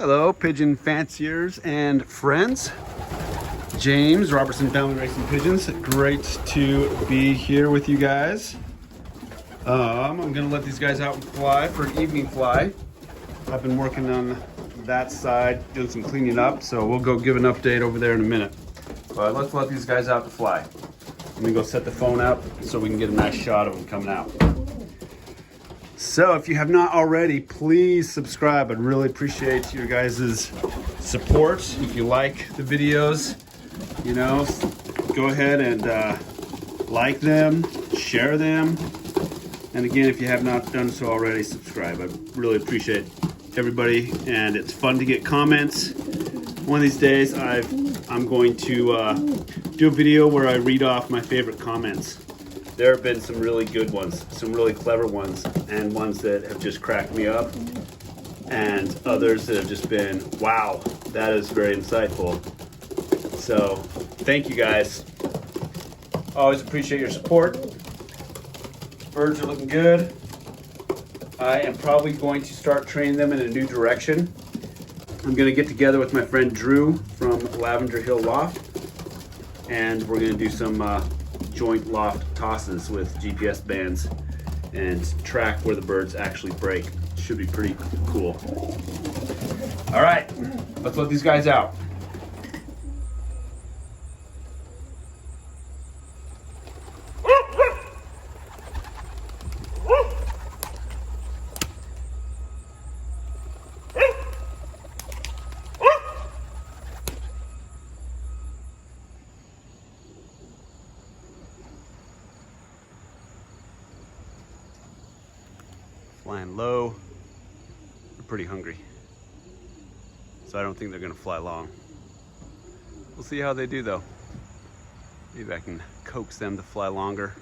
Hello, pigeon fanciers and friends. James, Robertson Family Racing Pigeons. Great to be here with you guys. I'm gonna let these guys out and fly for an evening fly. I've been working on that side, doing some cleaning up, so we'll go give an update over there in a minute. But let's let these guys out to fly. Let me go set the phone up so we can get a nice shot of them coming out. So if you have not already, please subscribe. I'd really appreciate your guys' support. If you like the videos, you know, go ahead and like them, share them. And again, if you have not done so already, subscribe. I really appreciate everybody, and it's fun to get comments. One of these days, I'm going to do a video where I read off my favorite comments. There have been some really good ones, some really clever ones, and ones that have just cracked me up, and others that have just been, wow, that is very insightful. So, thank you guys. Always appreciate your support. Birds are looking good. I am probably going to start training them in a new direction. I'm going to get together with my friend Drew from Lavender Hill Loft, and we're going to do some joint loft tosses with GPS bands and track where the birds actually break. Should be pretty cool. All right, let's let these guys out. Flying low. They're pretty hungry, so I don't think they're gonna fly long. We'll see how they do though. Maybe I can coax them to fly longer.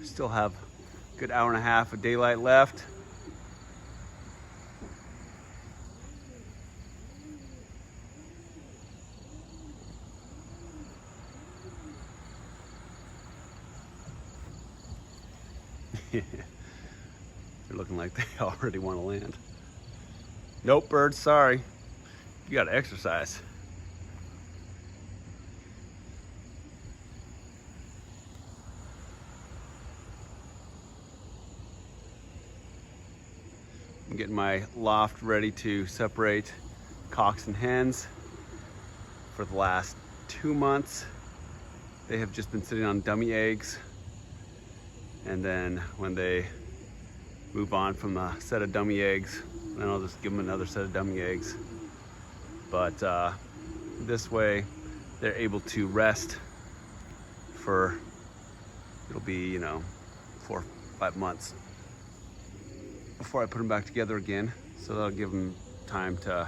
Still have a good hour and a half of daylight left. They're looking like they already want to land. Nope, birds, sorry. You gotta exercise. I'm getting my loft ready to separate cocks and hens. For the last 2 months, they have just been sitting on dummy eggs. And then when they move on from a set of dummy eggs, then I'll just give them another set of dummy eggs. But this way, they're able to rest for, it'll be, you know, 4 or 5 months before I put them back together again. So that'll give them time to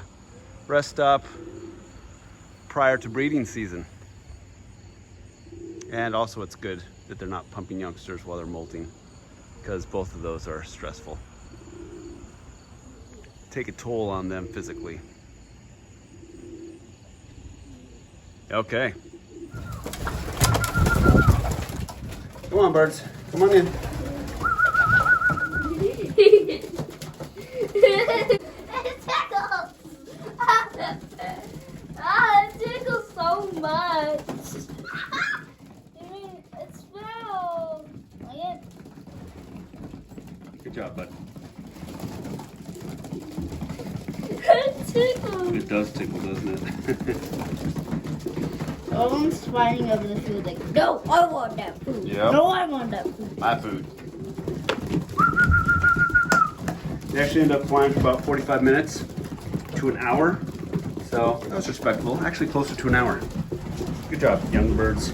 rest up prior to breeding season. And also it's good that they're not pumping youngsters while they're molting, because both of those are stressful. Take a toll on them physically. Okay. Come on, birds. Come on in. It tickles! It tickles so much. It's filled. Good job, bud. It tickles. It does tickle, doesn't it? Everyone's fighting over the food. Like, no, I want that food. Yep. No, I want that food. My food. They actually ended up flying for about 45 minutes to an hour. So that was respectable. Actually closer to an hour. Good job, young birds.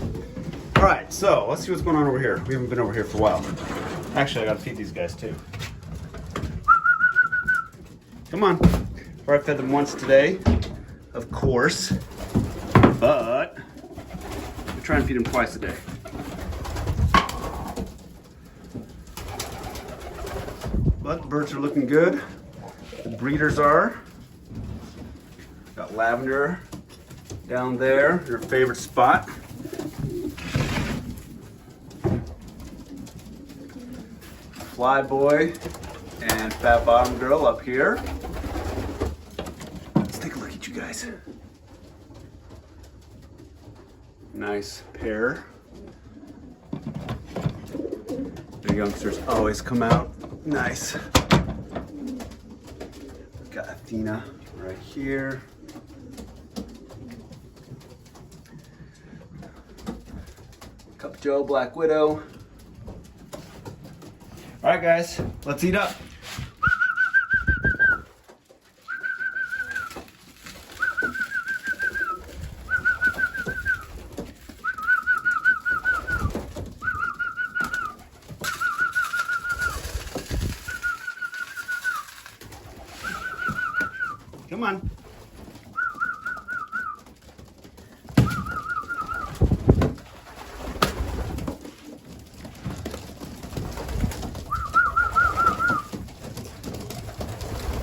All right, so let's see what's going on over here. We haven't been over here for a while. Actually, I gotta feed these guys too. Come on. I fed them once today, of course, but we try and feed them twice a day. But the birds are looking good. The breeders are. Got Lavender down there, your favorite spot. Fly Boy and Fat Bottom Girl up here. Let's take a look at you guys. Nice pair. The youngsters always come out nice. Got Athena right here. Cup Joe, Black Widow. All right, guys, let's eat up. Come on.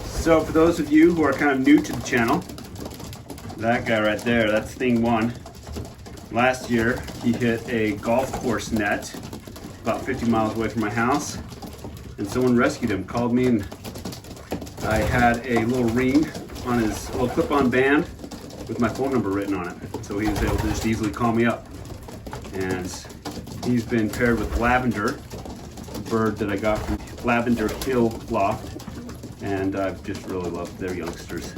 So for those of you who are kind of new to the channel, that guy right there, that's thing one. Last year, he hit a golf course net about 50 miles away from my house, and someone rescued him, called me, and I had a little ring on his little clip-on band with my phone number written on it. So he was able to just easily call me up. And he's been paired with Lavender, a bird that I got from Lavender Hill Loft. And I've just really loved their youngsters.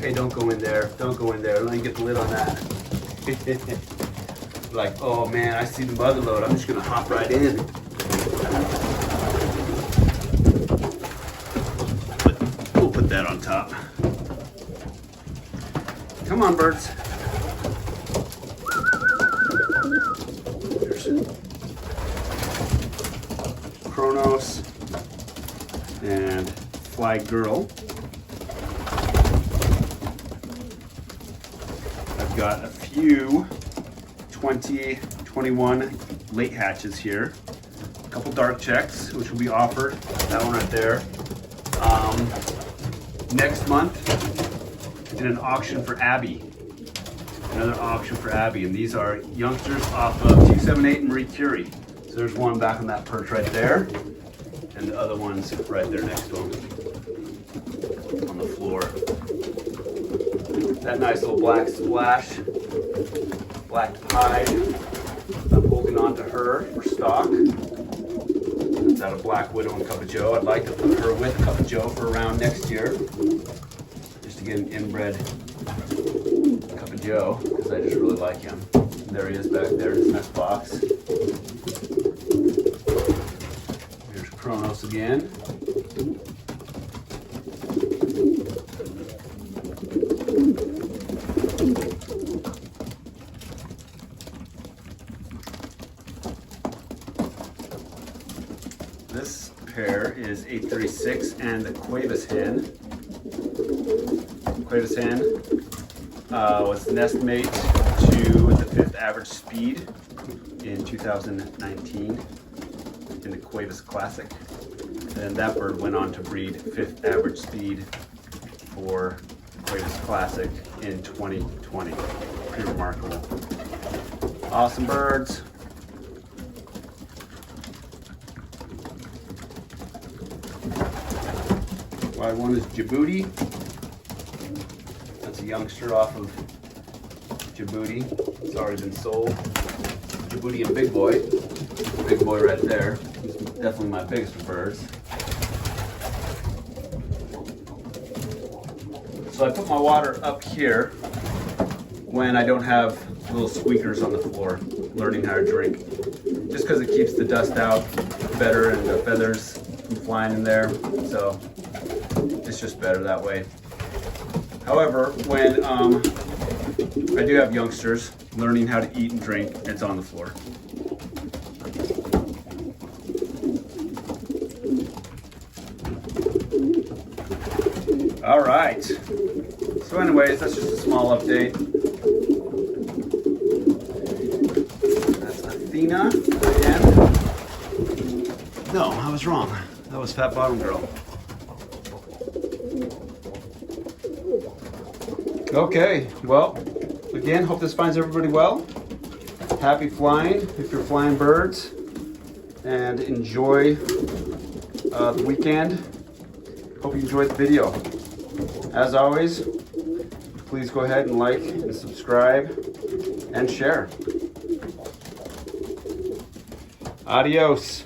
Hey, don't go in there. Don't go in there. Let me get the lid on that. Like, oh man, I see the mother load. I'm just gonna hop right in. We'll put that on top. Come on, birds. Kronos and Fly Girl. I've got a few 2021 late hatches here. A couple dark checks, which will be offered. That one right there. Next month, in an auction for Abby. Another auction for Abby, and these are youngsters off of 278 and Marie Curie. So there's one back on that perch right there, and the other one's right there next to him on the floor. That nice little black splash, black pied. I'm holding on to her for stock. That's out of Black Widow and Cup of Joe. I'd like to put her with Cup of Joe for around next year, just to get an inbred Cup of Joe, because I just really like him. And there he is back there in his next box. Kronos again. This pair is 836 and the Cuevas hen. Cuevas hen was nest mate to the 5th average speed in 2019. In the Cuevas Classic, and that bird went on to breed 5th average speed for Cuevas Classic in 2020. Pretty remarkable. Awesome birds. Wide one is Djibouti. That's a youngster off of Djibouti. It's already been sold. Djibouti and Big Boy. Big Boy right there. He's definitely my biggest of birds. So I put my water up here when I don't have little squeakers on the floor, learning how to drink. Just because it keeps the dust out better and the feathers from flying in there. So it's just better that way. However, when I do have youngsters learning how to eat and drink, it's on the floor. All right. So anyways, that's just a small update. That's Athena again. No, I was wrong. That was Fat Bottom Girl. Okay, well, again, hope this finds everybody well. happy flying if you're flying birds, and enjoy the weekend. Hope you enjoyed the video. As always, please go ahead and like and subscribe and share. Adios.